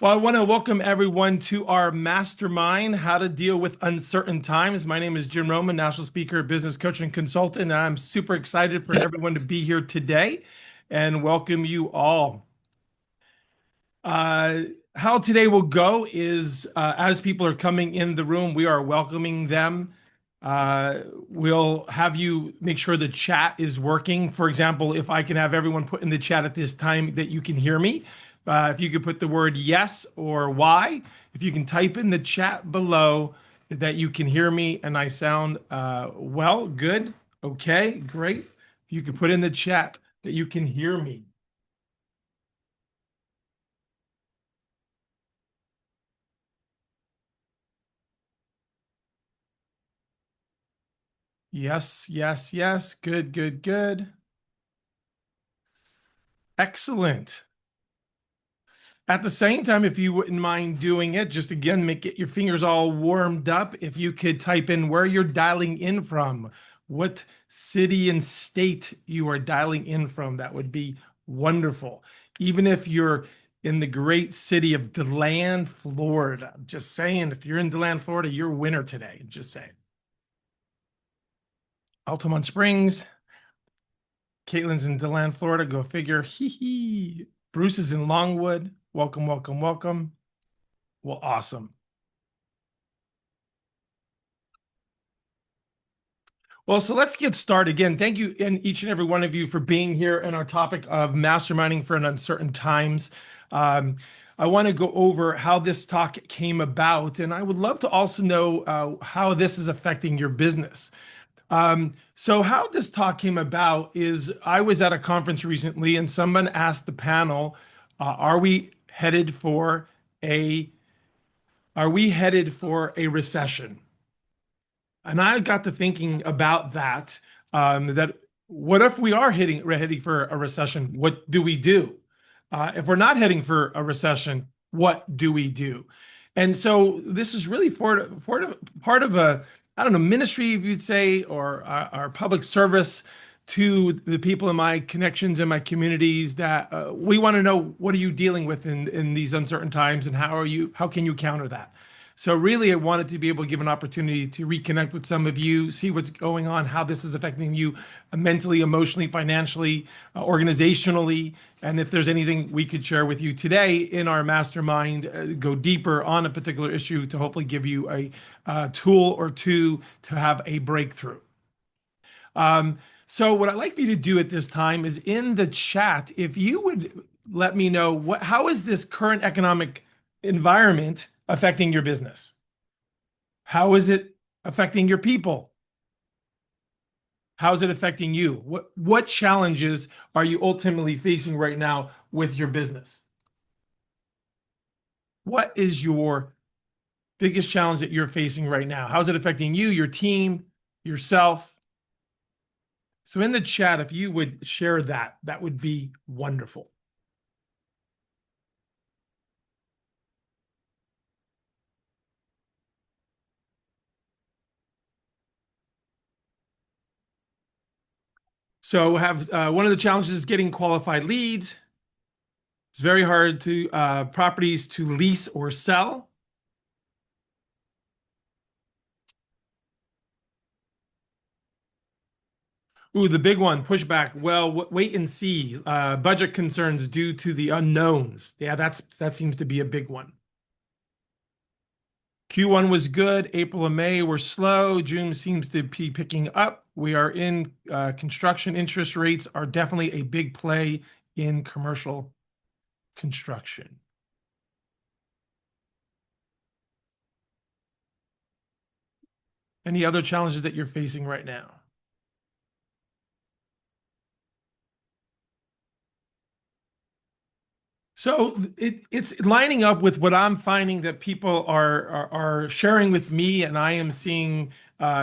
Well, I want to welcome everyone to our Mastermind, How to Deal with Uncertain Times. My name is Jim Roman, national speaker, business coach, and consultant. And I'm super excited for everyone to be here today and welcome you all. Uh, how today will go is as people are coming in the room, we are welcoming them. We'll have you make sure the chat is working. For example, if I can have everyone put in the chat at this time that you can hear me, if you could put the word yes or why, if you can type in the chat below that you can hear me and I sound well, good, okay, great. If you could put in the chat that you can hear me. Yes, yes, yes. Good, good, good. Excellent. At the same time, if you wouldn't mind doing it, just again, get your fingers all warmed up. If you could type in where you're dialing in from, what city and state you are dialing in from, that would be wonderful. Even if you're in the great city of DeLand, Florida, just saying, if you're in DeLand, Florida, you're a winner today. Just saying. Altamont Springs, Caitlin's in DeLand, Florida. Go figure. Hee hee. Bruce is in Longwood. Welcome, welcome, welcome. Well, awesome. Well, so let's get started. Again, thank you, and each and every one of you, for being here in our topic of masterminding for an uncertain times. Um, I want to go over how this talk came about, and I would love to also know how this is affecting your business. So how this talk came about is I was at a conference recently, and someone asked the panel, "Are we headed for a recession?" And I got to thinking about that. That what if we are heading for a recession? What do we do? If we're not heading for a recession, what do we do? And so this is really for part of a, I don't know, ministry, if you'd say, or our public service to the people in my connections and my communities, that we want to know, what are you dealing with in these uncertain times, and how can you counter that? So really, I wanted to be able to give an opportunity to reconnect with some of you, see what's going on, how this is affecting you mentally, emotionally, financially, organizationally, and if there's anything we could share with you today in our mastermind, go deeper on a particular issue to hopefully give you a tool or two to have a breakthrough. So what I'd like for you to do at this time is in the chat, if you would let me know how is this current economic environment affecting your business? How is it affecting your people? How is it affecting you? What challenges are you ultimately facing right now with your business? What is your biggest challenge that you're facing right now? How's it affecting you, your team, yourself? So in the chat, if you would share that, that would be wonderful. So have one of the challenges is getting qualified leads. It's very hard to properties to lease or sell. Ooh, the big one, pushback. Well, wait and see. Budget concerns due to the unknowns. Yeah, that seems to be a big one. Q1 was good. April and May were slow. June seems to be picking up. We are in construction. Interest rates are definitely a big play in commercial construction. Any other challenges that you're facing right now? So it's lining up with what I'm finding that people are sharing with me, and I am seeing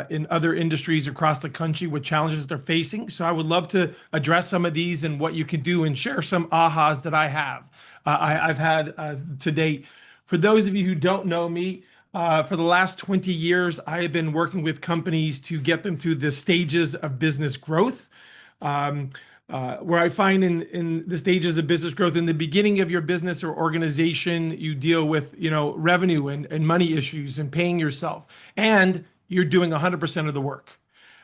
in other industries across the country what challenges they're facing. So I would love to address some of these and what you can do, and share some ahas that I have. I've had to date. For those of you who don't know me, for the last 20 years, I have been working with companies to get them through the stages of business growth. Um, where I find in the stages of business growth, in the beginning of your business or organization, you deal with, revenue and money issues and paying yourself, and you're doing 100% of the work.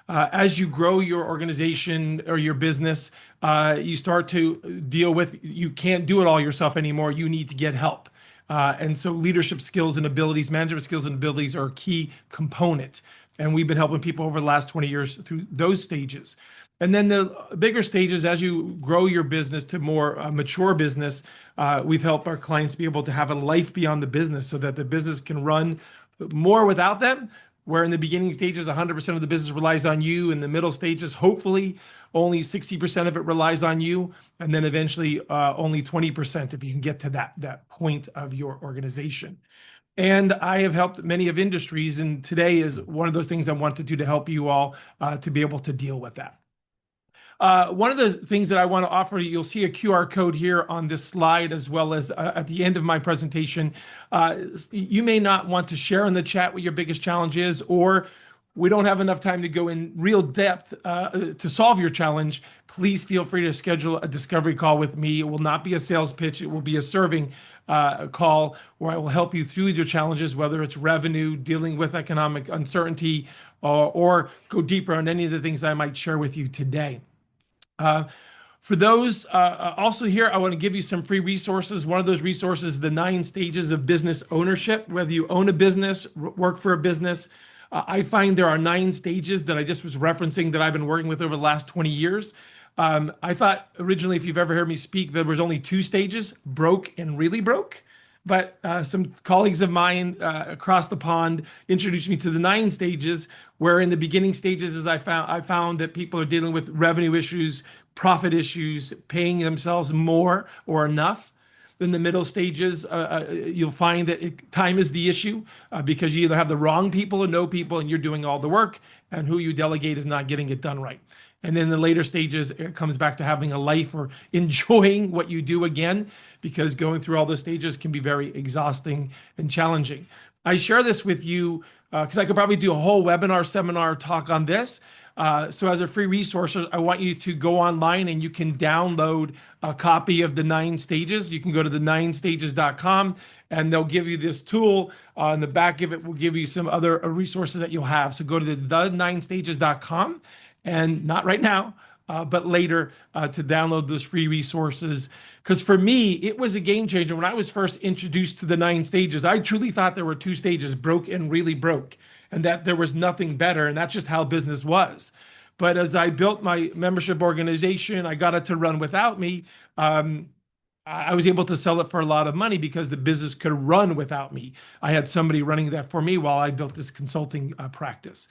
As you grow your organization or your business, you start to deal with, you can't do it all yourself anymore. You need to get help. And so leadership skills and abilities, management skills and abilities are a key component. And we've been helping people over the last 20 years through those stages. And then the bigger stages, as you grow your business to more mature business, we've helped our clients be able to have a life beyond the business so that the business can run more without them. Where in the beginning stages, 100% of the business relies on you. In the middle stages, hopefully only 60% of it relies on you. And then eventually only 20% if you can get to that point of your organization. And I have helped many of industries. And today is one of those things I want to do to help you all to be able to deal with that. One of the things that I want to offer you, you'll see a QR code here on this slide, as well as at the end of my presentation. You may not want to share in the chat what your biggest challenge is, or we don't have enough time to go in real depth to solve your challenge. Please feel free to schedule a discovery call with me. It will not be a sales pitch. It will be a serving call where I will help you through your challenges, whether it's revenue, dealing with economic uncertainty, or go deeper on any of the things I might share with you today. For those also here, I want to give you some free resources. One of those resources is the 9 stages of business ownership. Whether you own a business, work for a business, I find there are 9 stages that I just was referencing that I've been working with over the last 20 years. I thought originally, if you've ever heard me speak, there was only 2 stages, broke and really broke. But some colleagues of mine across the pond introduced me to the 9 stages, where in the beginning stages, I found that people are dealing with revenue issues, profit issues, paying themselves more or enough. In the middle stages, you'll find that time is the issue because you either have the wrong people or no people, and you're doing all the work, and who you delegate is not getting it done right. And then the later stages, it comes back to having a life or enjoying what you do again, because going through all those stages can be very exhausting and challenging. I share this with you because I could probably do a whole webinar, seminar talk on this. So as a free resource, I want you to go online and you can download a copy of the 9 stages. You can go to the9stages.com and they'll give you this tool. On the back of it will give you some other resources that you'll have. So go to the9stages.com. And not right now, but later to download those free resources. Because for me, it was a game changer. When I was first introduced to the 9 stages, I truly thought there were 2 stages, broke and really broke, and that there was nothing better. And that's just how business was. But as I built my membership organization, I got it to run without me. I was able to sell it for a lot of money because the business could run without me. I had somebody running that for me while I built this consulting practice.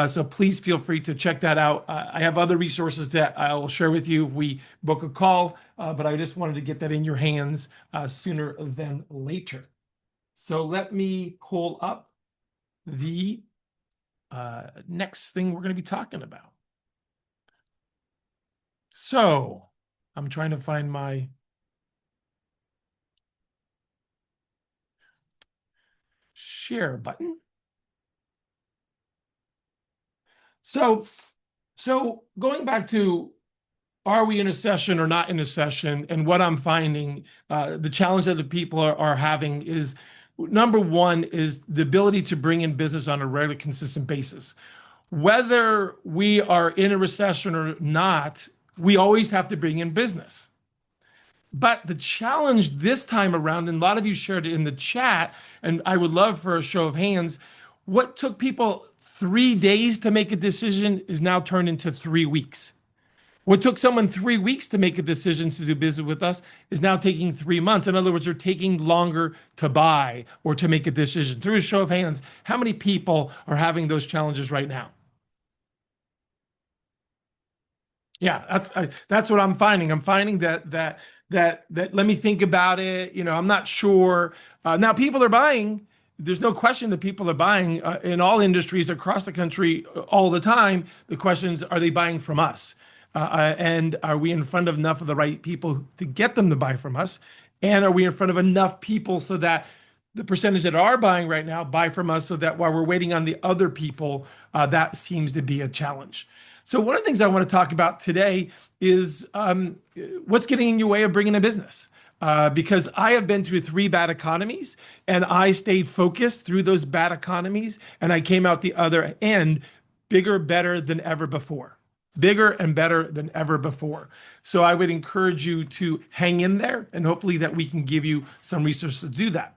So please feel free to check that out. I have other resources that I will share with you if we book a call, but I just wanted to get that in your hands sooner than later. So let me pull up the next thing we're going to be talking about. So I'm trying to find my share button. So going back to, are we in a session or not in a session? And what I'm finding, the challenge that the people are having is, number one, is the ability to bring in business on a regular, consistent basis. Whether we are in a recession or not, we always have to bring in business. But the challenge this time around, and a lot of you shared it in the chat, and I would love for a show of hands, what took people 3 days to make a decision is now turned into 3 weeks. What took someone 3 weeks to make a decision to do business with us is now taking 3 months. In other words, they're taking longer to buy or to make a decision. Through a show of hands, how many people are having those challenges right now? Yeah, that's what I'm finding. I'm finding that let me think about it. I'm not sure. Now people are buying. There's no question that people are buying in all industries across the country all the time. The question is, are they buying from us? And are we in front of enough of the right people to get them to buy from us? And are we in front of enough people so that the percentage that are buying right now buy from us, so that while we're waiting on the other people, that seems to be a challenge. So one of the things I want to talk about today is what's getting in your way of bringing a business. Because I have been through three bad economies and I stayed focused through those bad economies and I came out the other end bigger, better than ever before. Bigger and better than ever before. So I would encourage you to hang in there and hopefully that we can give you some resources to do that.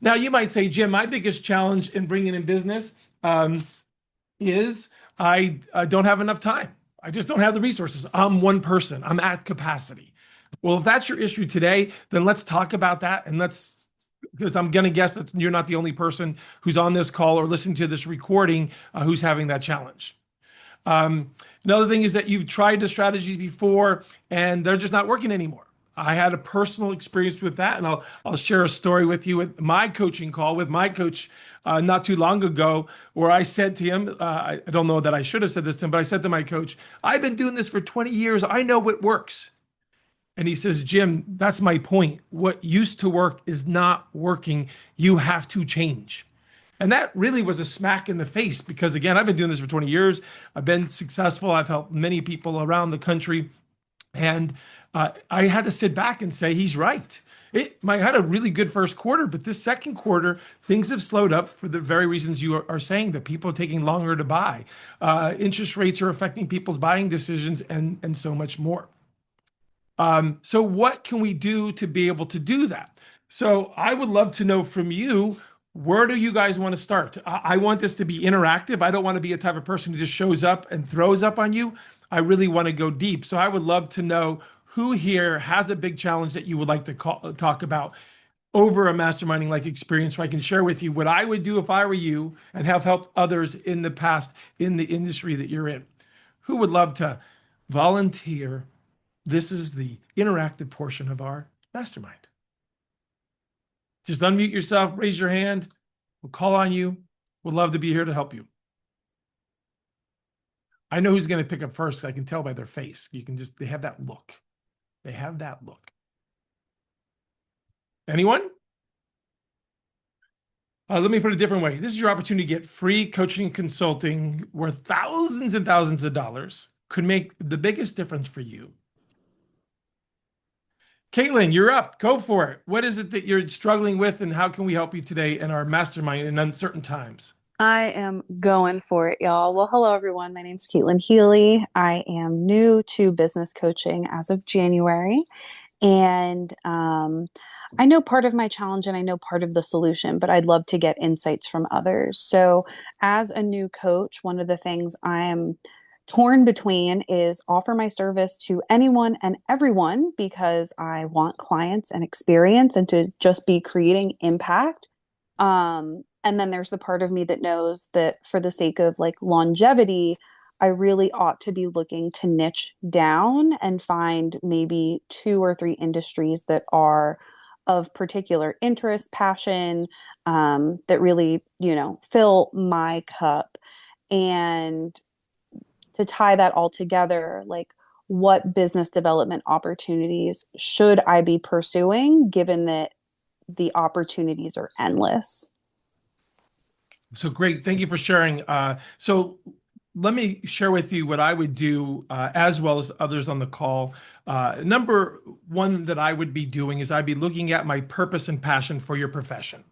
Now, you might say, Jim, my biggest challenge in bringing in business is I don't have enough time. I just don't have the resources. I'm one person. I'm at capacity. Well, if that's your issue today, then let's talk about that and because I'm going to guess that you're not the only person who's on this call or listening to this recording who's having that challenge. Another thing is that you've tried the strategies before and they're just not working anymore. I had a personal experience with that, and I'll share a story with you with my coaching call with my coach not too long ago, where I said to him, I don't know that I should have said this to him, but I said to my coach, I've been doing this for 20 years. I know what works. And he says, Jim, that's my point. What used to work is not working. You have to change. And that really was a smack in the face because, again, I've been doing this for 20 years. I've been successful. I've helped many people around the country. And I had to sit back and say, he's right. I had a really good first quarter, but this second quarter, things have slowed up for the very reasons you are saying, that people are taking longer to buy. Interest rates are affecting people's buying decisions and so much more. So what can we do to be able to do that? So I would love to know from you, where do you guys want to start? I want this to be interactive. I don't want to be a type of person who just shows up and throws up on you. I really want to go deep. So I would love to know who here has a big challenge that you would like to talk about over a masterminding like experience, so I can share with you what I would do if I were you and have helped others in the past in the industry that you're in. Who would love to volunteer? This is the interactive portion of our mastermind. Just unmute yourself, raise your hand. We'll call on you. We'd love to be here to help you. I know who's going to pick up first. I can tell by their face. They have that look. They have that look. Anyone? Let me put it a different way. This is your opportunity to get free coaching and consulting worth thousands and thousands of dollars. Could make the biggest difference for you. Caitlin, you're up. Go for it. What is it that you're struggling with, and how can we help you today in our mastermind in uncertain times? I am going for it, y'all. Well, hello, everyone. My name's Caitlin Healy. I am new to business coaching as of January. And I know part of my challenge and I know part of the solution, but I'd love to get insights from others. So, as a new coach, one of the things I'm torn between is offer my service to anyone and everyone because I want clients and experience and to just be creating impact. And then there's the part of me that knows that for the sake of like longevity, I really ought to be looking to niche down and find maybe two or three industries that are of particular interest, passion, that really, fill my cup. And to tie that all together, like what business development opportunities should I be pursuing given that the opportunities are endless? So great. Thank you for sharing. So let me share with you what I would do, as well as others on the call. Number one that I would be doing is I'd be looking at my purpose and passion for your profession,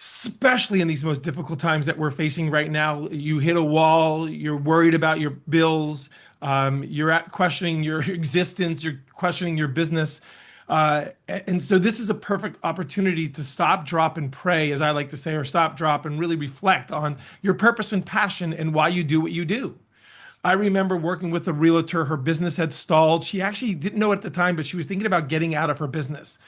especially in these most difficult times that we're facing right now. You hit a wall, you're worried about your bills, you're questioning your existence, you're questioning your business. And so this is a perfect opportunity to stop, drop, and pray, as I like to say, or stop, drop, and really reflect on your purpose and passion and why you do what you do. I remember working with a realtor. Her business had stalled. She actually didn't know it at the time, but she was thinking about getting out of her business.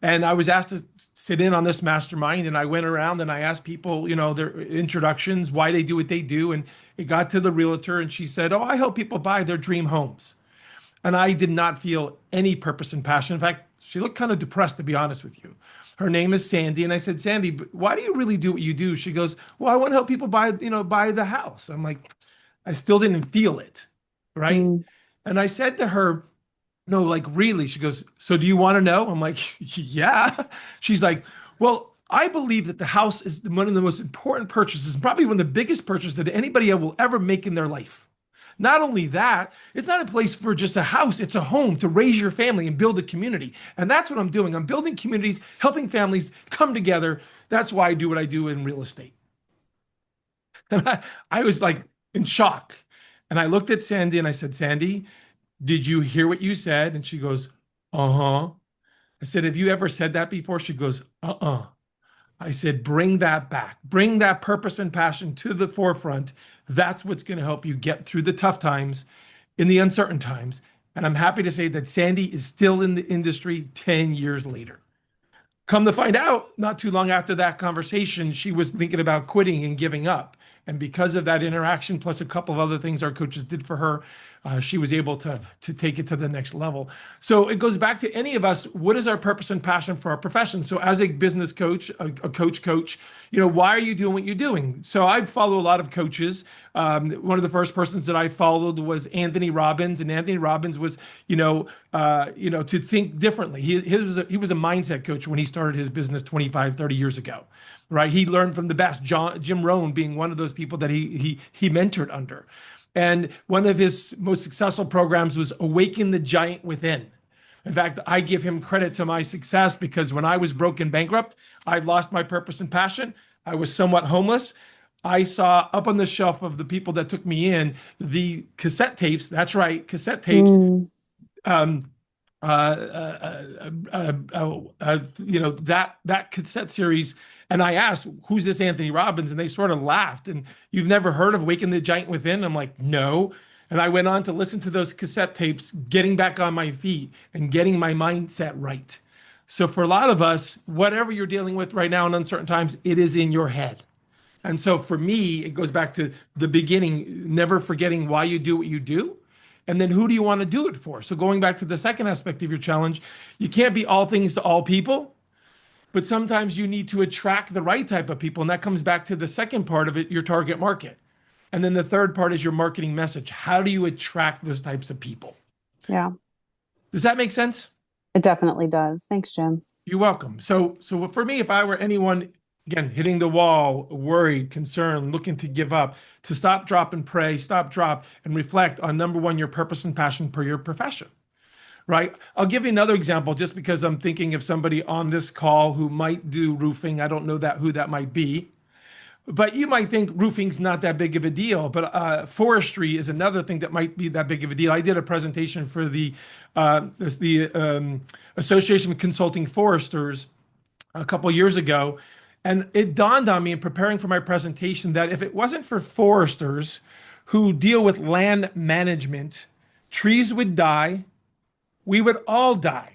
And I was asked to sit in on this mastermind, and I went around and I asked people, their introductions, why they do what they do. And it got to the realtor, and she said, "Oh, I help people buy their dream homes." And I did not feel any purpose and passion. In fact, she looked kind of depressed, to be honest with you. Her name is Sandy. And I said, "Sandy, but why do you really do what you do?" She goes, "Well, I want to help people buy the house." I'm like, I still didn't feel it. Right. Mm. And I said to her, "No, like really?" She goes, "So do you want to know?" I'm like, "Yeah." She's like, "Well, I believe that the house is one of the most important purchases, probably one of the biggest purchases that anybody will ever make in their life. Not only that, it's not a place for just a house, it's a home to raise your family and build a community. And that's what I'm doing. I'm building communities, helping families come together. That's why I do what I do in real estate. And I was like in shock. And I looked at Sandy and I said, Sandy, did you hear what you said? And she goes, uh-huh. I said, have you ever said that before? She goes, uh-uh. I said, bring that back. Bring that purpose and passion to the forefront. That's what's going to help you get through the tough times, in the uncertain times. And I'm happy to say that Sandy is still in the industry 10 years later. Come to find out, not too long after that conversation, she was thinking about quitting and giving up. And because of that interaction, plus a couple of other things our coaches did for her, she was able to take it to the next level. So it goes back to any of us. What is our purpose and passion for our profession? So as a business coach, a coach, why are you doing what you're doing? So I follow a lot of coaches. One of the first persons that I followed was Anthony Robbins, and Anthony Robbins was, to think differently. He was a mindset coach when he started his business 25, 30 years ago, right? He learned from the best, Jim Rohn being one of those people that he mentored under. And one of his most successful programs was Awaken the Giant Within. In fact, I give him credit to my success because when I was broke and bankrupt, I lost my purpose and passion. I was somewhat homeless. I saw up on the shelf of the people that took me in the cassette tapes. That's right, cassette tapes. Mm, Um, that cassette series. And I asked, who's this Anthony Robbins? And they sort of laughed. And you've never heard of Waking the Giant Within? I'm like, no. And I went on to listen to those cassette tapes, getting back on my feet and getting my mindset right. So for a lot of us, whatever you're dealing with right now in uncertain times, it is in your head. And so for me, it goes back to the beginning, never forgetting why you do what you do. And then who do you want to do it for? So going back to the second aspect of your challenge, you can't be all things to all people, but sometimes you need to attract the right type of people. And that comes back to the second part of it, your target market. And then the third part is your marketing message. How do you attract those types of people? yeah, Does that make sense? it definitely does. Thanks, Jim. You're welcome. So for me, if I were anyone, again, hitting the wall, worried, concerned, looking to give up, to stop, drop, and pray, stop, drop, and reflect on number one, your purpose and passion for your profession, right? I'll give you another example just because I'm thinking of somebody on this call who might do roofing. I don't know who that might be. But you might think roofing's not that big of a deal, but forestry is another thing that might be that big of a deal. I did a presentation for the Association of Consulting Foresters a couple years ago, and it dawned on me in preparing for my presentation that if it wasn't for foresters who deal with land management, trees would die, we would all die.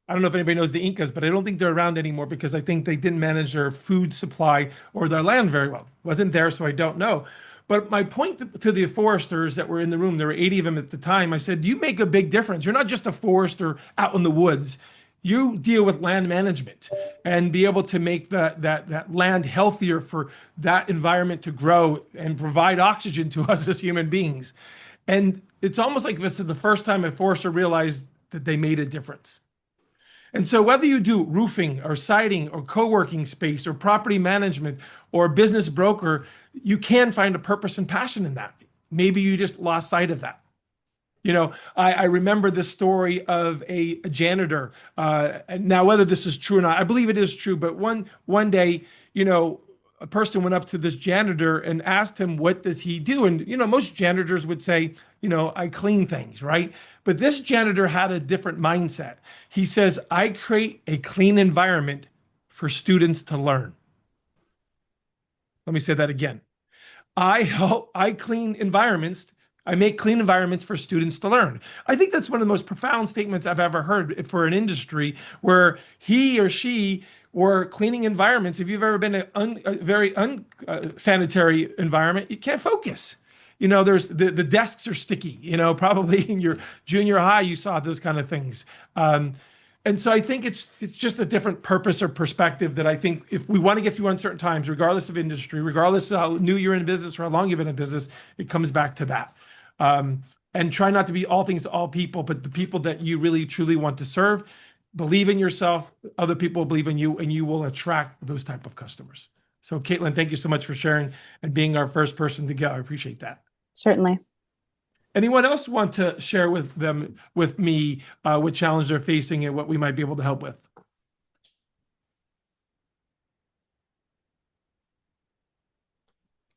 I don't know if anybody knows the Incas, but I don't think they're around anymore because I think they didn't manage their food supply or their land very well. Wasn't there, so I don't know. But my point to the foresters that were in the room, there were 80 of them at the time, I said, you make a big difference. You're not just a forester out in the woods. You deal with land management and be able to make that land healthier for that environment to grow and provide oxygen to us as human beings. And it's almost like this is the first time a forester realized that they made a difference. And so whether you do roofing or siding or co-working space or property management or business broker, you can find a purpose and passion in that. Maybe you just lost sight of that. I remember the story of a janitor. Now, whether this is true or not, I believe it is true. But one day, a person went up to this janitor and asked him, what does he do? And, most janitors would say, I clean things, right? But this janitor had a different mindset. He says, I create a clean environment for students to learn. Let me say that again. I clean environments. I make clean environments for students to learn. I think that's one of the most profound statements I've ever heard for an industry where he or she were cleaning environments. If you've ever been in a very unsanitary environment, you can't focus. There's the desks are sticky. Probably in your junior high, you saw those kind of things. And so I think it's just a different purpose or perspective that I think if we want to get through uncertain times, regardless of industry, regardless of how new you're in business or how long you've been in business, it comes back to that. And try not to be all things to all people, but the people that you really truly want to serve. Believe in yourself, other people believe in you, and you will attract those type of customers. So Caitlin, thank you so much for sharing and being our first person to go. I appreciate that. Certainly. Anyone else want to share with me, what challenge they're facing and what we might be able to help with?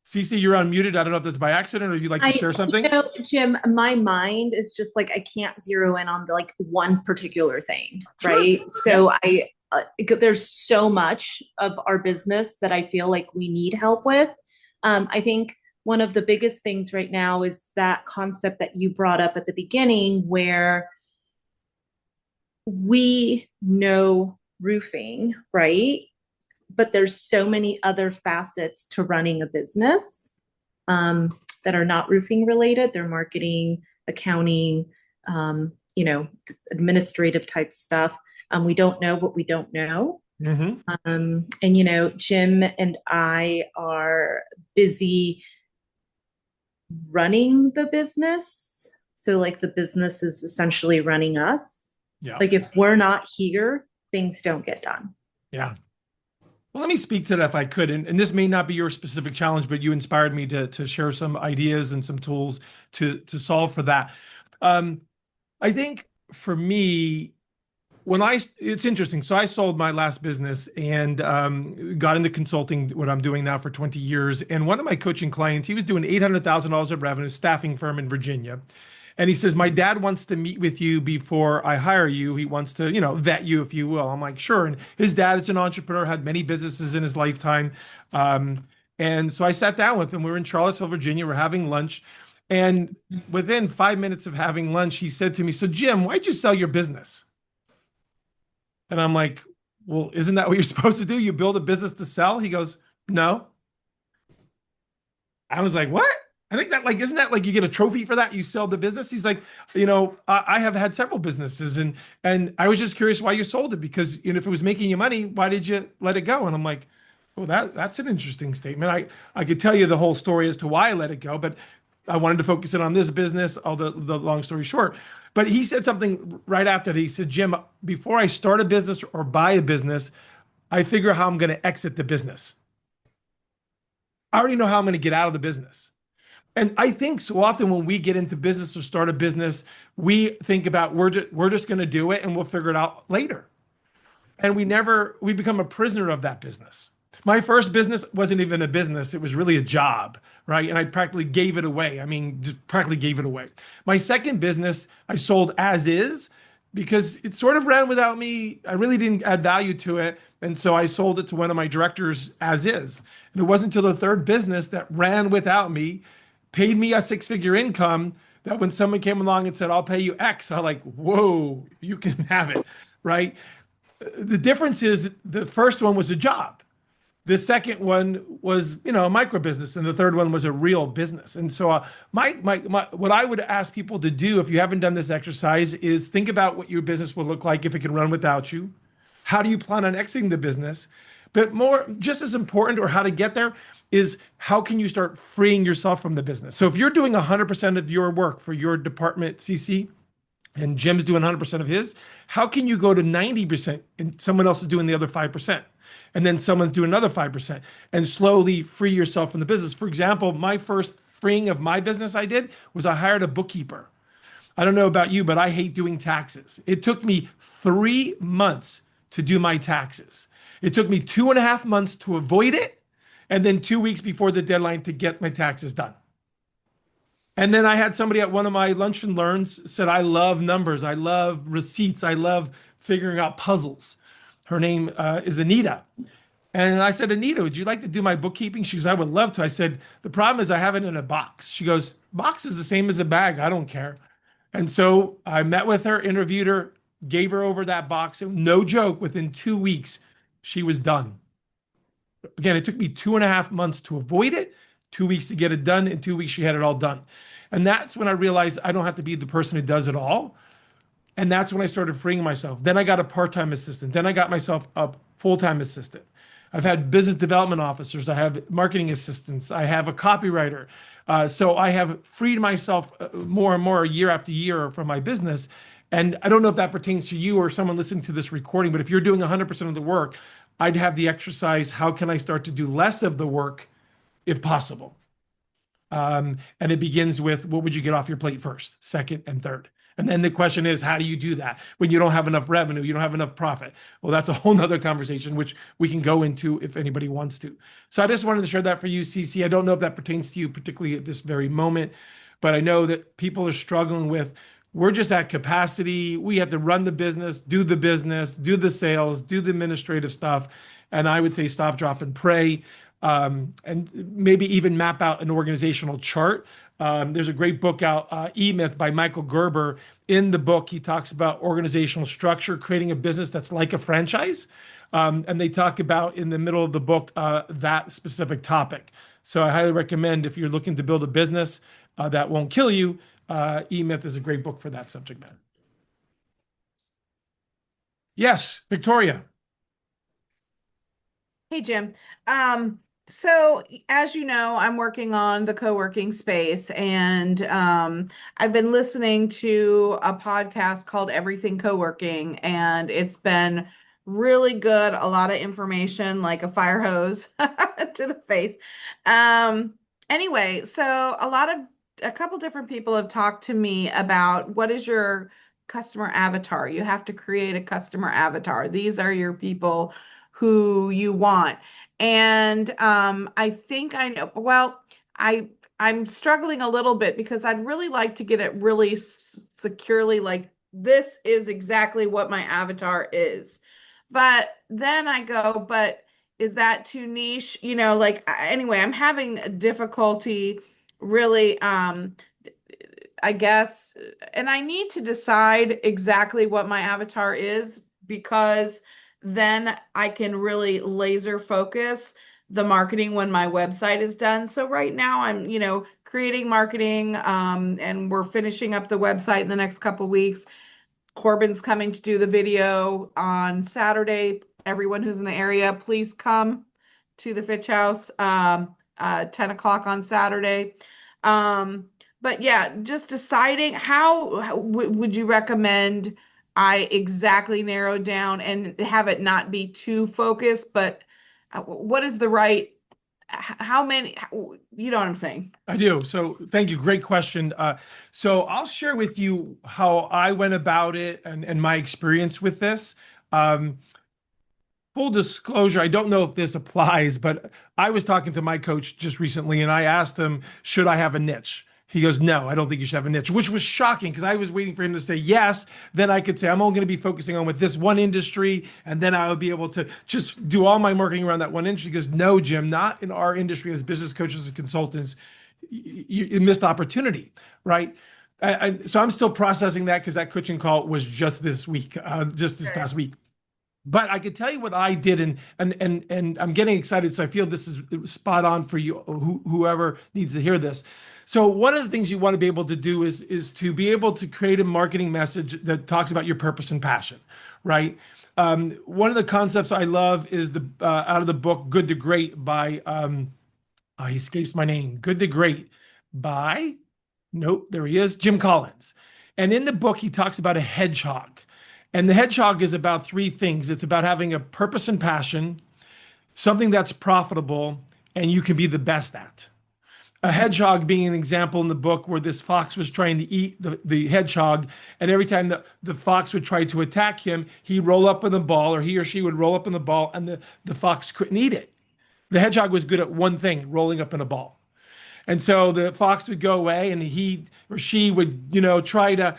Cece, you're unmuted. I don't know if that's by accident or if you'd like to share something. Jim, my mind is just like I can't zero in on the, like one particular thing, Sure. right? Yeah. So there's so much of our business that I feel like we need help with. I think one of the biggest things right now is that concept that you brought up at the beginning, where we know roofing, right? But there's so many other facets to running a business, um, that are not roofing related. They're marketing, accounting, you know, administrative type stuff. We don't know what we don't know. Hmm. And, you know, Jim and I are busy running the business. So, like, the business is essentially running us. Yeah. Like, if we're not here, things don't get done. Yeah. Well, let me speak to that if I could. And this may not be your specific challenge, but you inspired me to share some ideas and some tools to solve for that. Um, I think for me, it's interesting. So I sold my last business and got into consulting, what I'm doing now for 20 years. And one of my coaching clients, he was doing $800,000 of revenue, staffing firm in Virginia. And he says, my dad wants to meet with you before I hire you. He wants to, vet you, if you will. I'm like, sure. And his dad is an entrepreneur, had many businesses in his lifetime. And so I sat down with him. We were in Charlottesville, Virginia. We're having lunch. And within 5 minutes of having lunch, he said to me, so Jim, why'd you sell your business? And I'm like, well, isn't that what you're supposed to do? You build a business to sell? He goes, no. I was like, what? I think that, like, isn't that like you get a trophy for that? You sell the business? He's like, I have had several businesses and I was just curious why you sold it because, if it was making you money, why did you let it go? And I'm like, well, that's an interesting statement. I could tell you the whole story as to why I let it go, but I wanted to focus it on this business, all the long story short. But he said something right after that. He said, Jim, before I start a business or buy a business, I figure how I'm going to exit the business. I already know how I'm going to get out of the business. And I think so often when we get into business or start a business, we think about we're just going to do it and we'll figure it out later. And we become a prisoner of that business. My first business wasn't even a business, it was really a job, right? And I practically gave it away. I mean, just practically gave it away. My second business, I sold as is because it sort of ran without me. I really didn't add value to it. And so I sold it to one of my directors as is. And it wasn't until the third business that ran without me, paid me a six-figure income, that when someone came along and said, I'll pay you X, I'm like, whoa, you can have it, right? The difference is the first one was a job. The second one was, a micro business, and the third one was a real business. And so, what I would ask people to do if you haven't done this exercise is think about what your business will look like if it can run without you. How do you plan on exiting the business? But more, just as important, or how to get there, is how can you start freeing yourself from the business? So if you're doing 100% of your work for your department, CC, and Jim's doing 100% of his, how can you go to 90% and someone else is doing the other 5%? And then someone's doing another 5% and slowly free yourself from the business. For example, my first freeing of my business I did was I hired a bookkeeper. I don't know about you, but I hate doing taxes. It took me 3 months to do my taxes. It took me 2.5 months to avoid it, and then 2 weeks before the deadline to get my taxes done. And then I had somebody at one of my lunch and learns said, I love numbers. I love receipts. I love figuring out puzzles. Her name is Anita. And I said, Anita, would you like to do my bookkeeping? She goes, I would love to. I said, the problem is I have it in a box. She goes, box is the same as a bag. I don't care. And so I met with her, interviewed her, gave her over that box. And no joke, within 2 weeks, she was done. Again, it took me 2.5 months to avoid it, 2 weeks to get it done. In 2 weeks, she had it all done. And that's when I realized I don't have to be the person who does it all. And that's when I started freeing myself. Then I got a part-time assistant. Then I got myself a full-time assistant. I've had business development officers. I have marketing assistants. I have a copywriter. So I have freed myself more and more year after year from my business. And I don't know if that pertains to you or someone listening to this recording, but if you're doing 100% of the work, I'd have the exercise, how can I start to do less of the work if possible? And it begins with, what would you get off your plate first, second, and third? And then the question is, how do you do that when you don't have enough revenue, you don't have enough profit? Well, that's a whole nother conversation, which we can go into if anybody wants to. So I just wanted to share that for you, CC. I don't know if that pertains to you, particularly at this very moment, but I know that people are struggling with, we're just at capacity. We have to run the business, do the sales, do the administrative stuff. And I would say stop, drop, and pray. And maybe even map out an organizational chart. There's a great book out, E-Myth by Michael Gerber. In the book, he talks about organizational structure, creating a business that's like a franchise. And they talk about in the middle of the book that specific topic. So I highly recommend, if you're looking to build a business that won't kill you, E-Myth is a great book for that subject matter. Yes, Victoria. Hey, Jim. So as you know, I'm working on the co-working space, and I've been listening to a podcast called Everything Co-working, and it's been really good. A lot of information, like a fire hose to the face. Anyway, so a couple different people have talked to me about, what is your customer avatar? You have to create a customer avatar. These are your people who you want. And I think I know, well, I'm struggling a little bit, because I'd really like to get it really securely, like, this is exactly what my avatar is. But then I go, but is that too niche? Like, anyway, I'm having difficulty really, I guess, and I need to decide exactly what my avatar is, because then I can really laser focus the marketing when my website is done. So right now I'm, creating marketing, and we're finishing up the website in the next couple weeks. Corbin's coming to do the video on Saturday. Everyone who's in the area, please come to the Fitch House, 10 o'clock on Saturday. But yeah, just deciding how would you recommend I exactly narrow down and have it not be too focused, but what is the right, how many, you know what I'm saying? I do. So thank you. Great question. So I'll share with you how I went about it and my experience with this. Full disclosure, I don't know if this applies, but I was talking to my coach just recently, and I asked him, should I have a niche? He goes, no, I don't think you should have a niche, which was shocking, because I was waiting for him to say yes. Then I could say, I'm only going to be focusing on with this one industry, and then I would be able to just do all my marketing around that one industry. He goes, no, Jim, not in our industry as business coaches and consultants. You missed opportunity, right? So I'm still processing that, because that coaching call was just this week, just this past week. But I could tell you what I did, and I'm getting excited, so I feel this is spot on for you, whoever needs to hear this. So one of the things you want to be able to do is to be able to create a marketing message that talks about your purpose and passion, right? One of the concepts I love is out of the book Good to Great by he escapes my name. Good to Great by, nope, there he is, Jim Collins. And in the book, he talks about a hedgehog. And the hedgehog is about three things. It's about having a purpose and passion, something that's profitable, and you can be the best at. A hedgehog being an example in the book where this fox was trying to eat the hedgehog, and every time the fox would try to attack him, he'd roll up in the ball, or he or she would roll up in the ball, and the fox couldn't eat it. The hedgehog was good at one thing, rolling up in a ball. And so the fox would go away, and he or she would, try to,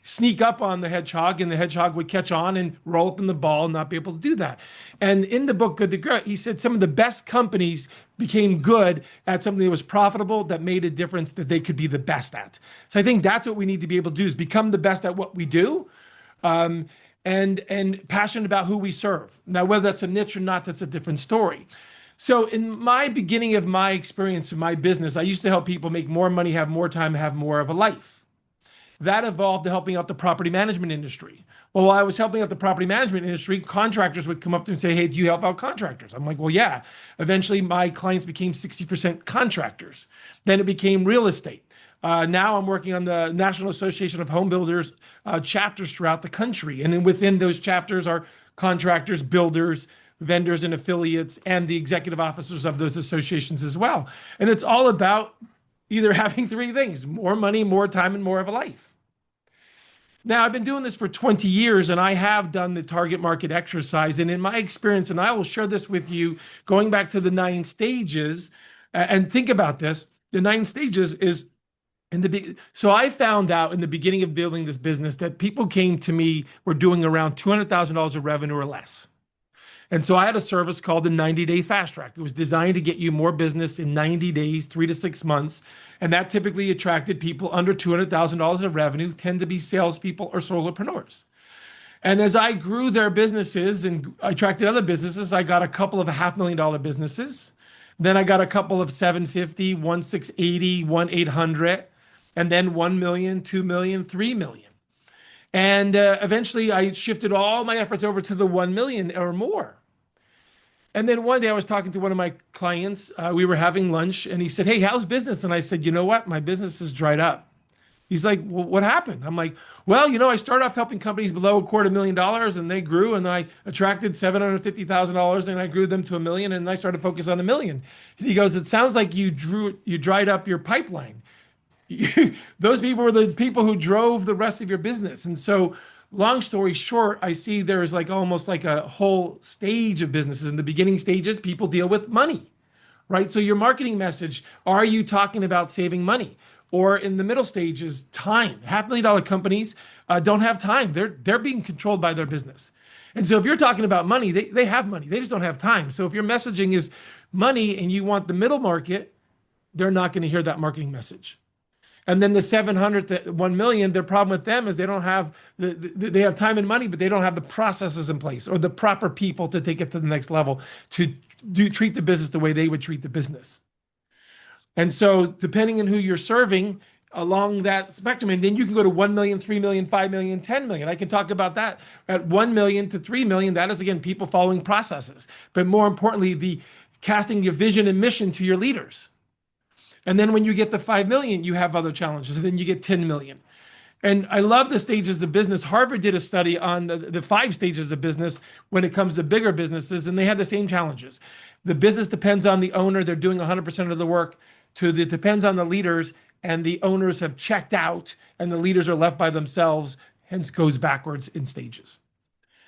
sneak up on the hedgehog, and the hedgehog would catch on and roll up in the ball and not be able to do that. And in the book Good to Great, he said some of the best companies became good at something that was profitable, that made a difference, that they could be the best at. So I think that's what we need to be able to do, is become the best at what we do, and passionate about who we serve. Now, whether that's a niche or not, that's a different story. So in my beginning of my experience in my business, I used to help people make more money, have more time, have more of a life. That evolved to helping out the property management industry. Well, while I was helping out the property management industry, contractors would come up to me and say, hey, do you help out contractors? I'm like, well, yeah. Eventually, my clients became 60% contractors. Then it became real estate. Now I'm working on the National Association of Home Builders chapters throughout the country. And then within those chapters are contractors, builders, vendors and affiliates and the executive officers of those associations as well. And it's all about either having three things: more money, more time, and more of a life. Now, I've been doing this for 20 years and I have done the target market exercise. And in my experience, and I will share this with you, going back to the 9 stages, and think about this, the 9 stages is so I found out in the beginning of building this business that people came to me were doing around $200,000 of revenue or less. And so I had a service called the 90-day fast track. It was designed to get you more business in 90 days, 3 to 6 months. And that typically attracted people under $200,000 of revenue, tend to be salespeople or solopreneurs. And as I grew their businesses and attracted other businesses, I got a couple of $500,000 businesses. Then I got a couple of 750, 1,680, 1,800, and then 1 million, 2 million, 3 million. And eventually I shifted all my efforts over to the 1 million or more. And then one day I was talking to one of my clients. We were having lunch and he said, "Hey, how's business?" And I said, "You know what? My business has dried up." He's like, "Well, what happened?" I'm like, "Well, I started off helping companies below $250,000 and they grew, and I attracted $750,000 and I grew them to 1 million, and I started to focus on 1 million." And he goes, "It sounds like you dried up your pipeline." Those people were the people who drove the rest of your business. And so, long story short, I see there's like almost like a whole stage of businesses. In the beginning stages, people deal with money, right? So your marketing message, are you talking about saving money? Or in the middle stages, time. $500,000 companies don't have time. They're being controlled by their business. And so if you're talking about money, they have money. They just don't have time. So if your messaging is money and you want the middle market, they're not going to hear that marketing message. And then the 700 to 1 million, their problem with them is they don't have they have time and money, but they don't have the processes in place or the proper people to take it to the next level to treat the business the way they would treat the business. And so depending on who you're serving along that spectrum, and then you can go to 1 million, 3 million, 5 million, 10 million. I can talk about that. At 1 million to 3 million, that is again, people following processes. But more importantly, the casting your vision and mission to your leaders. And then when you get to 5 million, you have other challenges. And then you get 10 million. And I love the stages of business. Harvard did a study on the 5 stages of business when it comes to bigger businesses, and they had the same challenges. The business depends on the owner. They're doing 100% of the work. It depends on the leaders, and the owners have checked out, and the leaders are left by themselves, hence goes backwards in stages.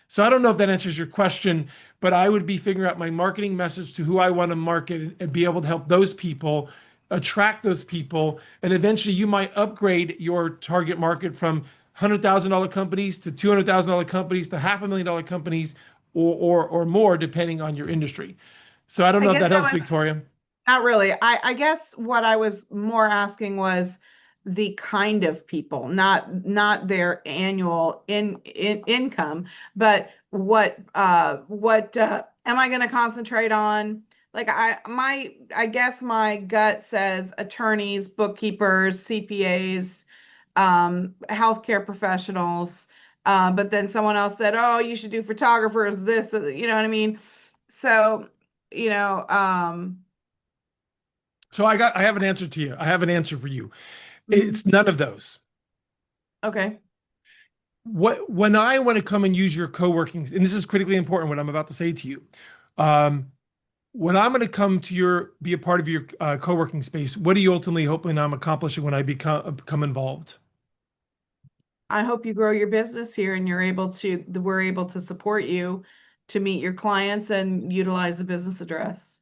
So I don't know if that answers your question, but I would be figuring out my marketing message to who I want to market and be able to help those people, attract those people, and eventually you might upgrade your target market from $100,000 companies to $200,000 companies to $500,000 companies or more, depending on your industry. So I don't know if that helps, Victoria. Not really. I guess what I was more asking was the kind of people, not their annual income, but what am I going to concentrate on? Like I guess my gut says attorneys, bookkeepers, CPAs, healthcare professionals. But then someone else said, "Oh, you should do photographers, this, you know what I mean?" So, you know, So I have an answer to you. I have an answer for you. It's none of those. okay. When I want to come and use your co-working, and this is critically important, what I'm about to say to you. When I'm going to come to be a part of your co-working space, what are you ultimately hoping I'm accomplishing when I become involved? I hope you grow your business here and we're able to support you to meet your clients and utilize the business address.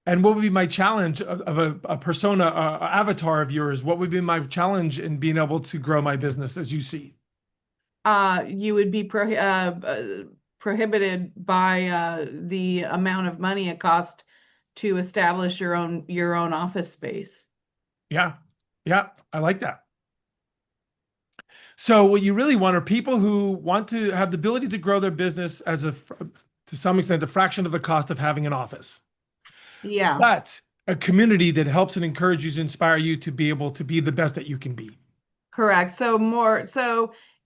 And what would be my challenge of a persona, avatar of yours? What would be my challenge in being able to grow my business as you see? You would be prohibited by the amount of money it costs to establish your own office space. Yeah, I like that. So what you really want are people who want to have the ability to grow their business to some extent, a fraction of the cost of having an office. Yeah. But a community that helps and encourages, inspire you to be able to be the best that you can be. Correct. So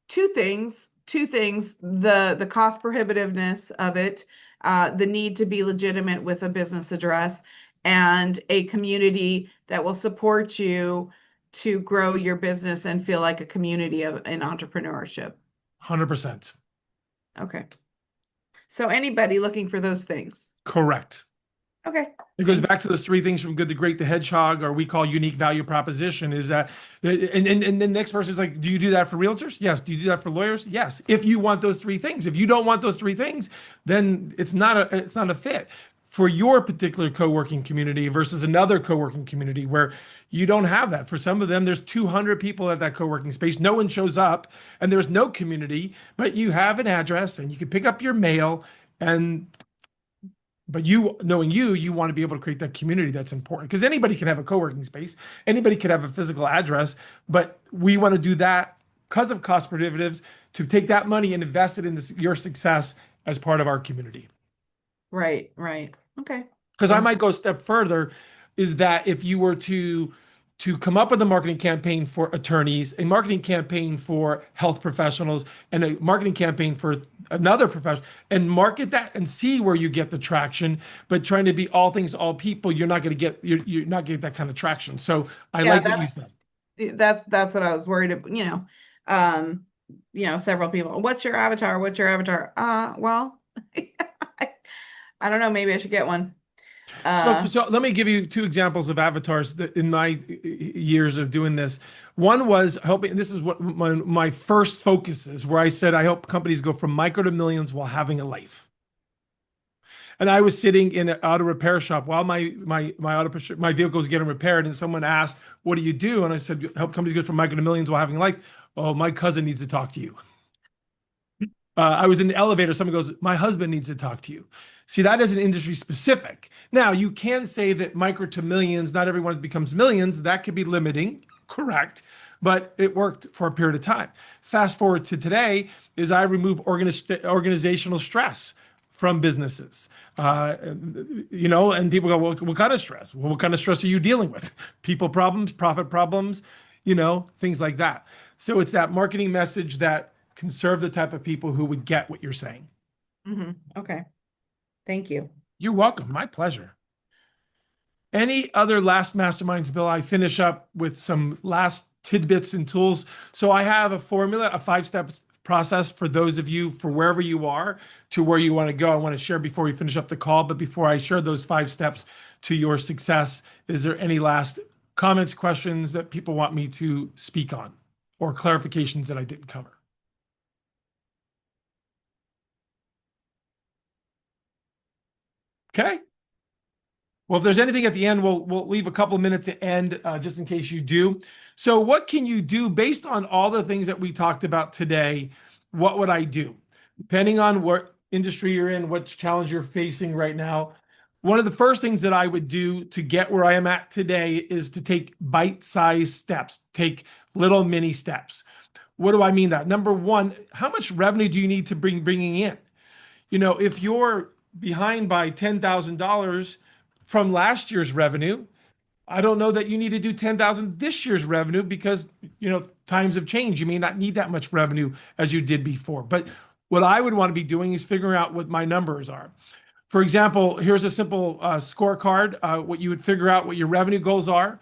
two things, the cost prohibitiveness of it, the need to be legitimate with a business address, and a community that will support you to grow your business and feel like a community in entrepreneurship. 100%. Okay. So anybody looking for those things. Correct. Okay. It goes back to those three things from good to great to hedgehog, or we call unique value proposition, is that, and the next person is like, do you do that for realtors? Yes. Do you do that for lawyers? Yes. If you want those three things. If you don't want those three things, then it's not a fit for your particular co-working community versus another co-working community where you don't have that. For some of them, there's 200 people at that co-working space. No one shows up and there's no community, but you have an address and you can pick up your mail. And but you, knowing you want to be able to create that community that's important, because anybody can have a co-working space, anybody could have a physical address, but we want to do that because of cost prohibitives to take that money and invest it in your success as part of our community. Right. Okay. Because I might go a step further, is that if you were to come up with a marketing campaign for attorneys, a marketing campaign for health professionals, and a marketing campaign for another profession, and market that and see where you get the traction, but trying to be all things, all people, you're not going to get you're not getting that kind of traction. So I like what you said. That's what I was worried about, several people. What's your avatar? What's your avatar? Well, I don't know. Maybe I should get one. So let me give you two examples of avatars that in my years of doing this. One was helping. This is what my first focus is, where I said I help companies go from micro to millions while having a life. And I was sitting in an auto repair shop while my vehicle was getting repaired, and someone asked, "What do you do?" And I said, "Help companies go from micro to millions while having a life." "Oh, my cousin needs to talk to you." I was in the elevator. Someone goes, "My husband needs to talk to you." See, that is an industry specific. Now, you can say that micro to millions, not everyone becomes millions. That could be limiting, correct? But it worked for a period of time. Fast forward to today, is I remove organizational stress from businesses. And people go, "Well, what kind of stress?" "Well, what kind of stress are you dealing with?" People problems, profit problems, things like that. So it's that marketing message that can serve the type of people who would get what you're saying. Okay. Thank you. You're welcome. My pleasure. Any other last masterminds, Bill? I finish up with some last tidbits and tools. So I have a formula, a 5-step process for those of you, for wherever you are to where you want to go. I want to share before we finish up the call, but before I share those 5 steps to your success, is there any last comments, questions that people want me to speak on, or clarifications that I didn't cover? Okay. Well, if there's anything at the end, we'll leave a couple of minutes to end just in case you do. So what can you do based on all the things that we talked about today? What would I do? Depending on what industry you're in, what challenge you're facing right now. One of the first things that I would do to get where I am at today is to take bite-sized steps, take little mini steps. What do I mean that? Number one, how much revenue do you need to bringing in? If you're behind by $10,000 from last year's revenue, I don't know that you need to do 10,000 this year's revenue, because times have changed. You may not need that much revenue as you did before. But what I would want to be doing is figuring out what my numbers are. For example, here's a simple scorecard. What you would figure out what your revenue goals are,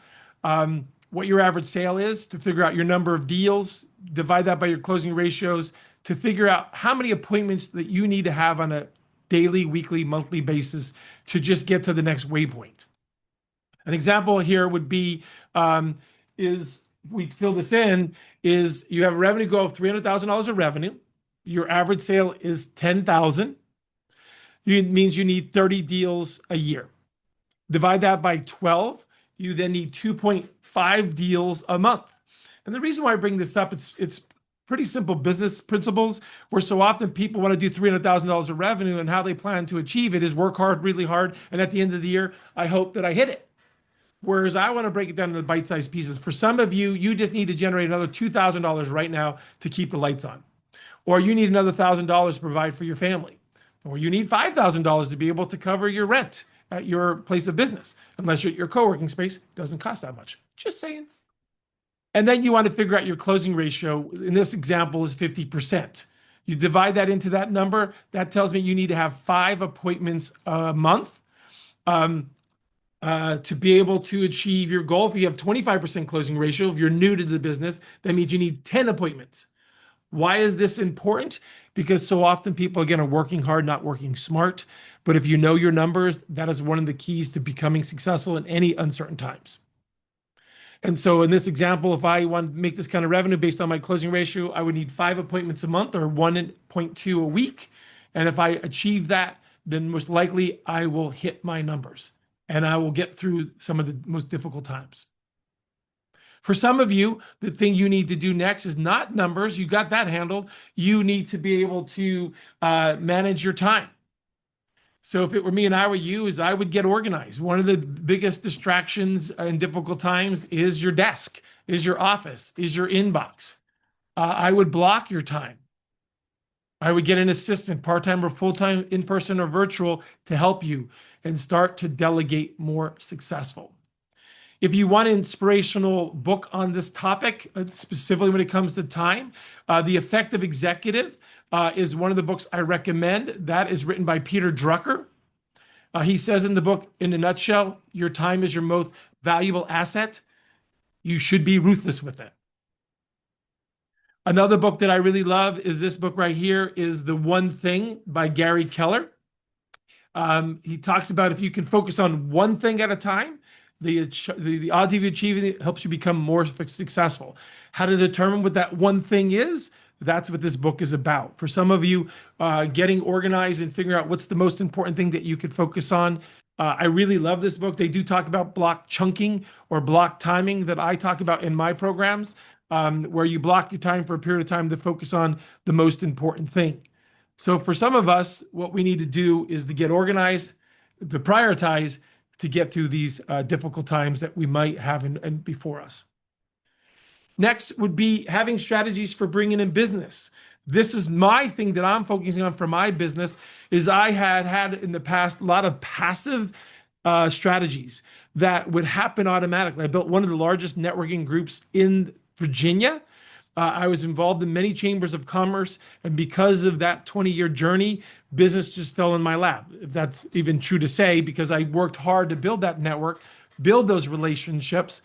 what your average sale is, to figure out your number of deals, divide that by your closing ratios, to figure out how many appointments that you need to have on a daily, weekly, monthly basis to just get to the next waypoint. An example here would be, is we fill this in, is you have a revenue goal of $300,000 of revenue. Your average sale is 10,000. It means you need 30 deals a year. Divide that by 12. You then need 2.5 deals a month. And the reason why I bring this up, it's pretty simple business principles, where so often people want to do $300,000 of revenue, and how they plan to achieve it is work hard, really hard, and at the end of the year, I hope that I hit it. Whereas I want to break it down into bite-sized pieces. For some of you, you just need to generate another $2,000 right now to keep the lights on. Or you need another $1,000 to provide for your family. Or you need $5,000 to be able to cover your rent at your place of business. Unless you're at your co-working space, it doesn't cost that much. Just saying. And then you want to figure out your closing ratio. In this example is 50%. You divide that into that number. That tells me you need to have 5 appointments a month to be able to achieve your goal. If you have 25% closing ratio, if you're new to the business, that means you need 10 appointments. Why is this important? Because so often people, again, are working hard, not working smart. But if you know your numbers, that is one of the keys to becoming successful in any uncertain times. And so in this example, if I want to make this kind of revenue based on my closing ratio, I would need 5 appointments a month or 1.2 a week. And if I achieve that, then most likely I will hit my numbers and I will get through some of the most difficult times. For some of you, the thing you need to do next is not numbers. You got that handled. You need to be able to manage your time. So if it were me and I were you, is I would get organized. One of the biggest distractions in difficult times is your desk, is your office, is your inbox. I would block your time. I would get an assistant, part-time or full-time, in-person or virtual, to help you and start to delegate more successful. If you want an inspirational book on this topic, specifically when it comes to time, The Effective Executive is one of the books I recommend. That is written by Peter Drucker. He says in the book, in a nutshell, your time is your most valuable asset. You should be ruthless with it. Another book that I really love is this book right here, is The One Thing by Gary Keller. He talks about if you can focus on one thing at a time, the odds of you achieving it helps you become more successful. How to determine what that one thing is, that's what this book is about. For some of you, getting organized and figuring out what's the most important thing that you could focus on. I really love this book. They do talk about block chunking or block timing that I talk about in my programs, where you block your time for a period of time to focus on the most important thing. So for some of us, what we need to do is to get organized, to prioritize, to get through these difficult times that we might have in before us. Next would be having strategies for bringing in business. This is my thing that I'm focusing on for my business. Is I had in the past a lot of passive strategies that would happen automatically. I built one of the largest networking groups in Virginia. I was involved in many chambers of commerce, and because of that 20-year journey, business just fell in my lap, if that's even true to say, because I worked hard to build that network, build those relationships.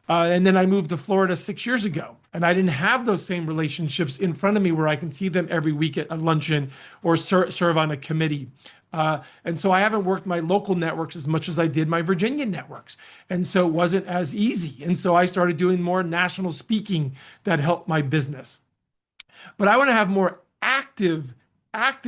And then I moved to Florida 6 years ago, and I didn't have those same relationships in front of me where I can see them every week at a luncheon or serve on a committee. And so I haven't worked my local networks as much as I did my Virginia networks. And so it wasn't as easy. And so I started doing more national speaking that helped my business. But I want to have more active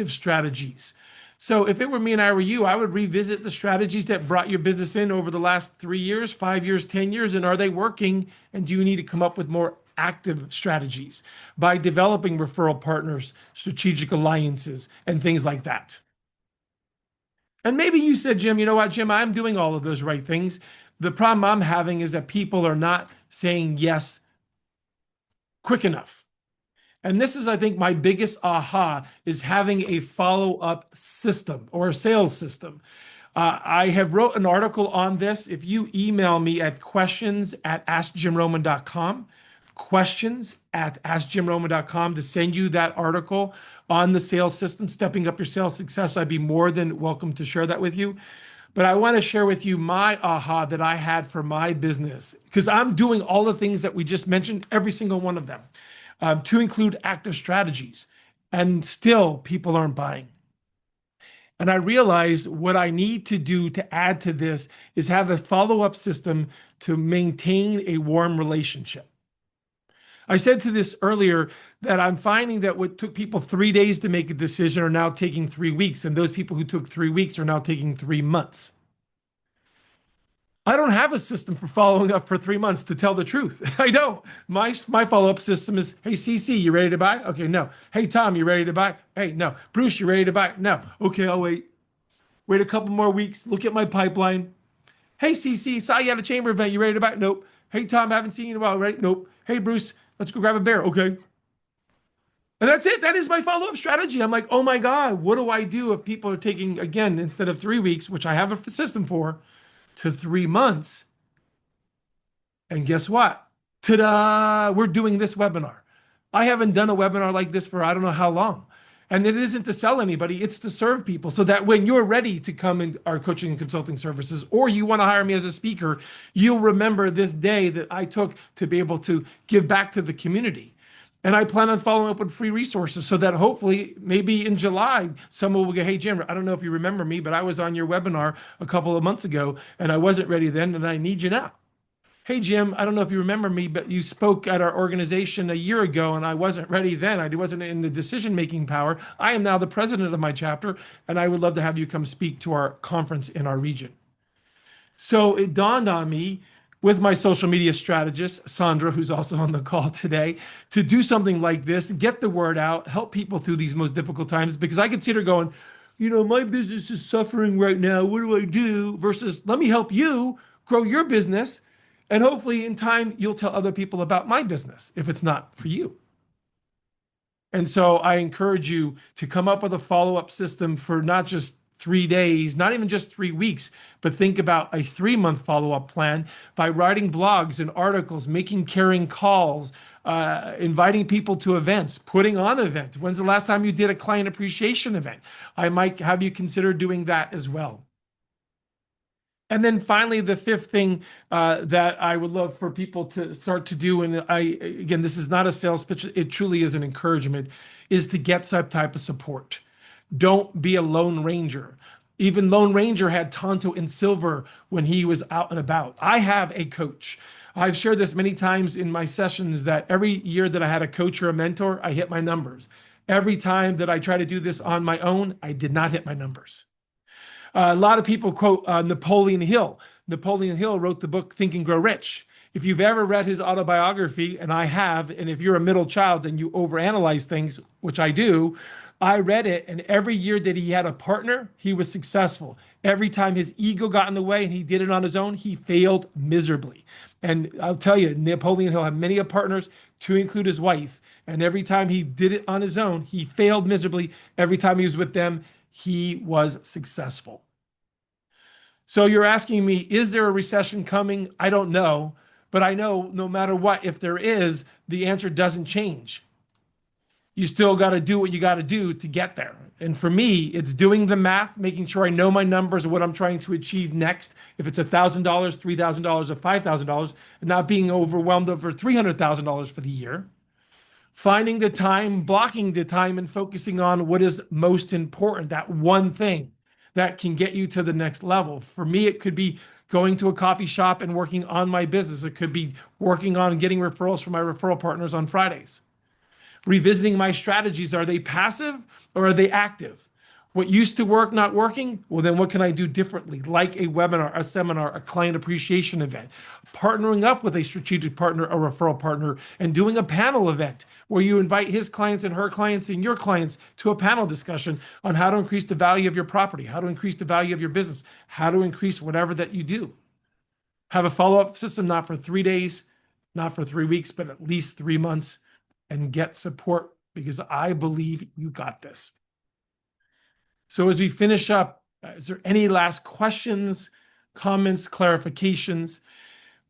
strategies. So if it were me and I were you, I would revisit the strategies that brought your business in over the last 3 years, 5 years, 10 years, and are they working? And do you need to come up with more active strategies by developing referral partners, strategic alliances, and things like that? And maybe you said, Jim, you know what, Jim, I'm doing all of those right things. The problem I'm having is that people are not saying yes quick enough. And this is, I think, my biggest aha, is having a follow-up system or a sales system. I have wrote an article on this. If you email me at questions@askjimroman.com, questions@askjimroman.com, to send you that article on the sales system, stepping up your sales success, I'd be more than welcome to share that with you. But I want to share with you my aha that I had for my business, because I'm doing all the things that we just mentioned, every single one of them, to include active strategies, and still people aren't buying. And I realized what I need to do to add to this is have a follow-up system to maintain a warm relationship. I said to this earlier that I'm finding that what took people 3 days to make a decision are now taking 3 weeks, and those people who took 3 weeks are now taking 3 months. I don't have a system for following up for 3 months, to tell the truth. I don't. My follow-up system is, hey, CC, you ready to buy? Okay, no. Hey, Tom, you ready to buy? Hey, no. Bruce, you ready to buy? No. Okay, I'll wait. Wait a couple more weeks. Look at my pipeline. Hey, CC, saw you at a chamber event. You ready to buy? Nope. Hey, Tom, haven't seen you in a while, right? Nope. Hey, Bruce, let's go grab a beer. Okay. And that's it. That is my follow-up strategy. I'm like, oh my God, what do I do if people are taking, again, instead of 3 weeks, which I have a system for, to 3 months? And guess what? Ta-da! We're doing this webinar. I haven't done a webinar like this for I don't know how long. And it isn't to sell anybody, it's to serve people, so that when you're ready to come in our coaching and consulting services, or you want to hire me as a speaker, you'll remember this day that I took to be able to give back to the community. And I plan on following up with free resources so that hopefully maybe in July, someone will go, hey, Jim, I don't know if you remember me, but I was on your webinar a couple of months ago and I wasn't ready then and I need you now. Hey, Jim, I don't know if you remember me, but you spoke at our organization a year ago and I wasn't ready then. I wasn't in the decision-making power. I am now the president of my chapter and I would love to have you come speak to our conference in our region. So it dawned on me with my social media strategist, Sandra, who's also on the call today, to do something like this, get the word out, help people through these most difficult times, because I could see her going, my business is suffering right now. What do I do? Versus, let me help you grow your business. And hopefully in time, you'll tell other people about my business if it's not for you. And so I encourage you to come up with a follow-up system for not just 3 days, not even just 3 weeks, but think about a 3-month follow-up plan by writing blogs and articles, making caring calls, inviting people to events, putting on events. When's the last time you did a client appreciation event? I might have you consider doing that as well. And then finally, the fifth thing that I would love for people to start to do, and again, this is not a sales pitch, it truly is an encouragement, is to get some type of support. Don't be a Lone Ranger. Even Lone Ranger had Tonto and Silver when he was out and about. I have a coach. I've shared this many times in my sessions that every year that I had a coach or a mentor, I hit my numbers. Every time that I try to do this on my own, I did not hit my numbers. A lot of people quote Napoleon Hill. Napoleon Hill wrote the book Think and Grow Rich. If you've ever read his autobiography, and I have, and if you're a middle child and you overanalyze things, which I do, I read it, and every year that he had a partner, he was successful. Every time his ego got in the way and he did it on his own, he failed miserably. And I'll tell you, Napoleon Hill had many partners, to include his wife. And every time he did it on his own, he failed miserably. Every time he was with them, he was successful. So you're asking me, is there a recession coming? I don't know, but I know no matter what, if there is, the answer doesn't change. You still got to do what you got to do to get there. And for me, it's doing the math, making sure I know my numbers and what I'm trying to achieve next. If it's $1,000, $3,000, or $5,000, and not being overwhelmed over $300,000 for the year. Finding the time, blocking the time, and focusing on what is most important, that one thing that can get you to the next level. For me, it could be going to a coffee shop and working on my business. It could be working on getting referrals from my referral partners on Fridays. Revisiting my strategies. Are they passive or are they active? What used to work not working? Well, then what can I do differently? Like a webinar, a seminar, a client appreciation event, partnering up with a strategic partner, a referral partner, and doing a panel event where you invite his clients and her clients and your clients to a panel discussion on how to increase the value of your property, how to increase the value of your business, how to increase whatever that you do. Have a follow-up system, not for 3 days, not for 3 weeks, but at least 3 months, and get support because I believe you got this. So as we finish up, is there any last questions, comments, clarifications?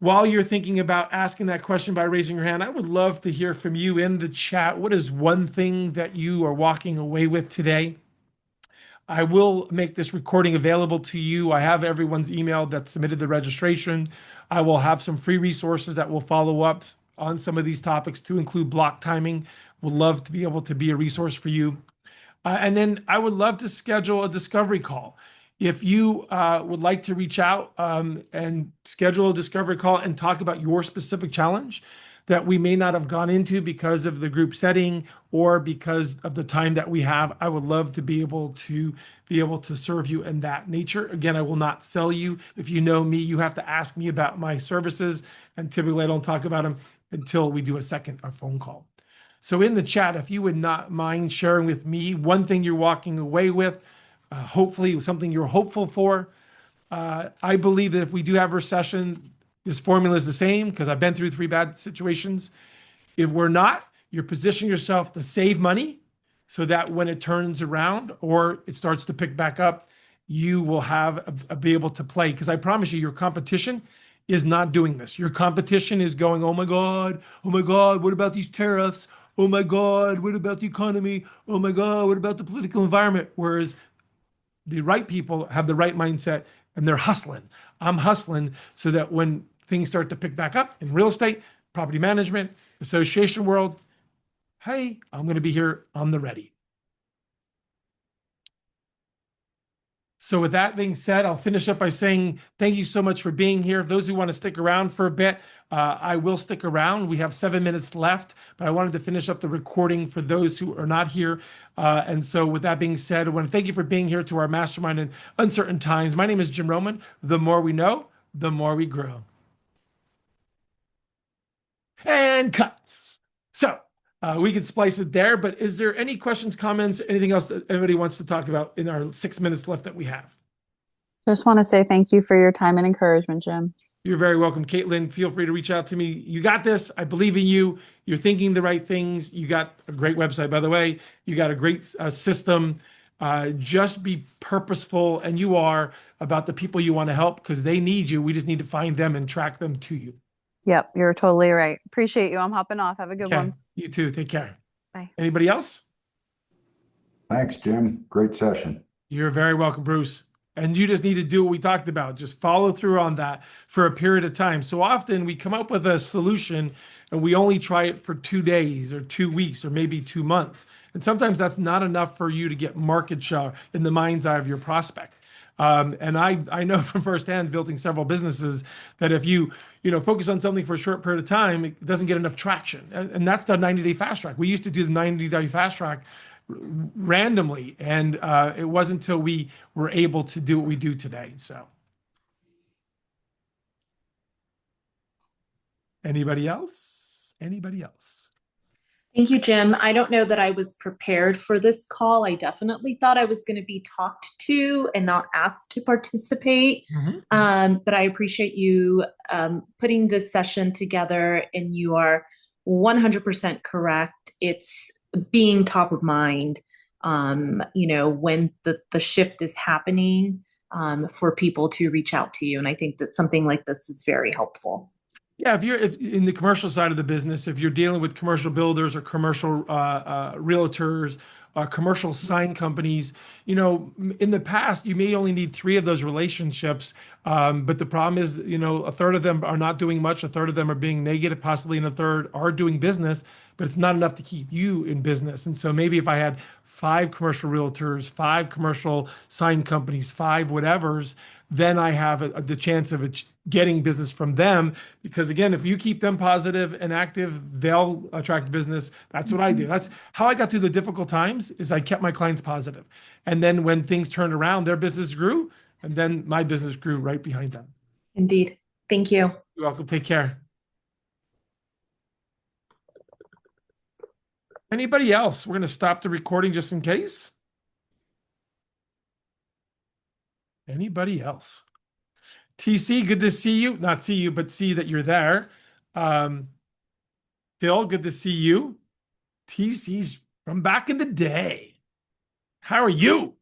While you're thinking about asking that question by raising your hand, I would love to hear from you in the chat. What is one thing that you are walking away with today? I will make this recording available to you. I have everyone's email that submitted the registration. I will have some free resources that will follow up on some of these topics to include block timing. Would love to be able to be a resource for you. And then I would love to schedule a discovery call. If you would like to reach out and schedule a discovery call and talk about your specific challenge that we may not have gone into because of the group setting or because of the time that we have, I would love to be able to serve you in that nature. Again, I will not sell you. If you know me, you have to ask me about my services, and typically I don't talk about them until we do a phone call. So in the chat, if you would not mind sharing with me one thing you're walking away with, hopefully something you're hopeful for. I believe that if we do have a recession, this formula is the same because I've been through 3 bad situations. If we're not, you're positioning yourself to save money so that when it turns around or it starts to pick back up, you will be able to play. Because I promise you, your competition is not doing this. Your competition is going, oh my God, what about these tariffs? Oh my God, what about the economy? Oh my God, what about the political environment? Whereas the right people have the right mindset and they're hustling. I'm hustling so that when things start to pick back up in real estate, property management, association world, hey, I'm going to be here on the ready. So with that being said, I'll finish up by saying thank you so much for being here. Those who want to stick around for a bit, I will stick around. We have 7 minutes left, but I wanted to finish up the recording for those who are not here. And so with that being said, I want to thank you for being here to our Mastermind in Uncertain Times. My name is Jim Roman. The more we know, the more we grow. And cut. So we can splice it there, but is there any questions, comments, anything else that anybody wants to talk about in our 6 minutes left that we have? Just want to say thank you for your time and encouragement, Jim. You're very welcome, Caitlin. Feel free to reach out to me. You got this. I believe in you. You're thinking the right things. You got a great website, by the way. You got a great system. Just be purposeful, and you are, about the people you want to help because they need you. We just need to find them and track them to you. Yep, you're totally right. Appreciate you. I'm hopping off. Have a good one. You too. Take care. Bye. Anybody else? Thanks, Jim. Great session. You're very welcome, Bruce. And you just need to do what we talked about. Just follow through on that for a period of time. So often we come up with a solution and we only try it for 2 days or 2 weeks or maybe 2 months. And sometimes that's not enough for you to get market share in the mind's eye of your prospect. And I know from firsthand, building several businesses, that if you focus on something for a short period of time, it doesn't get enough traction. And that's the 90-day fast track. We used to do the 90-day fast track randomly, and it wasn't until we were able to do what we do today. So anybody else? Thank you, Jim. I don't know that I was prepared for this call. I definitely thought I was going to be talked to and not asked to participate. But I appreciate you putting this session together, and you are 100% correct. It's being top of mind, when the shift is happening, for people to reach out to you. And I think that something like this is very helpful. Yeah, if in the commercial side of the business, if you're dealing with commercial builders or commercial realtors, commercial sign companies, in the past, you may only need 3 of those relationships. But the problem is, a third of them are not doing much. A third of them are being negative, possibly, and a third are doing business, but it's not enough to keep you in business. And so maybe if I had 5 commercial realtors, 5 commercial sign companies, 5 whatevers, then I have the chance of getting business from them. Because again, if you keep them positive and active, they'll attract business. That's what I do. That's how I got through the difficult times, is I kept my clients positive. And then when things turned around, their business grew, and then my business grew right behind them. Indeed. Thank you. You're welcome. Take care. Anybody else? We're going to stop the recording just in case. Anybody else? TC, good to see you. Not see you, but see that you're there. Phil, good to see you. TC's from back in the day. How are you?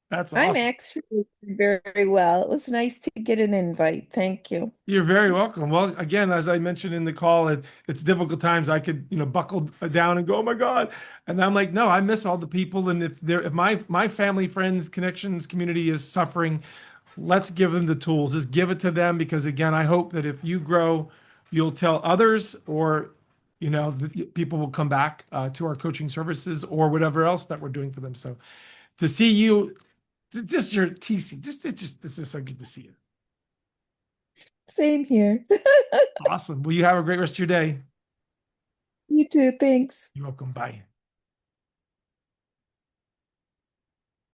That's awesome. I'm actually very well. It was nice to get an invite. Thank you. You're very welcome. Well, again, as I mentioned in the call, it's difficult times. I could, buckle down and go, oh my God. And I'm like, no, I miss all the people. And if my family, friends, connections, community is suffering, let's give them the tools. Just give it to them. Because again, I hope that if you grow, you'll tell others, or, people will come back to our coaching services or whatever else that we're doing for them. So to see you, just your TC, this is so good to see you. Same here. Awesome. Well, you have a great rest of your day. You too. Thanks. You're welcome. Bye.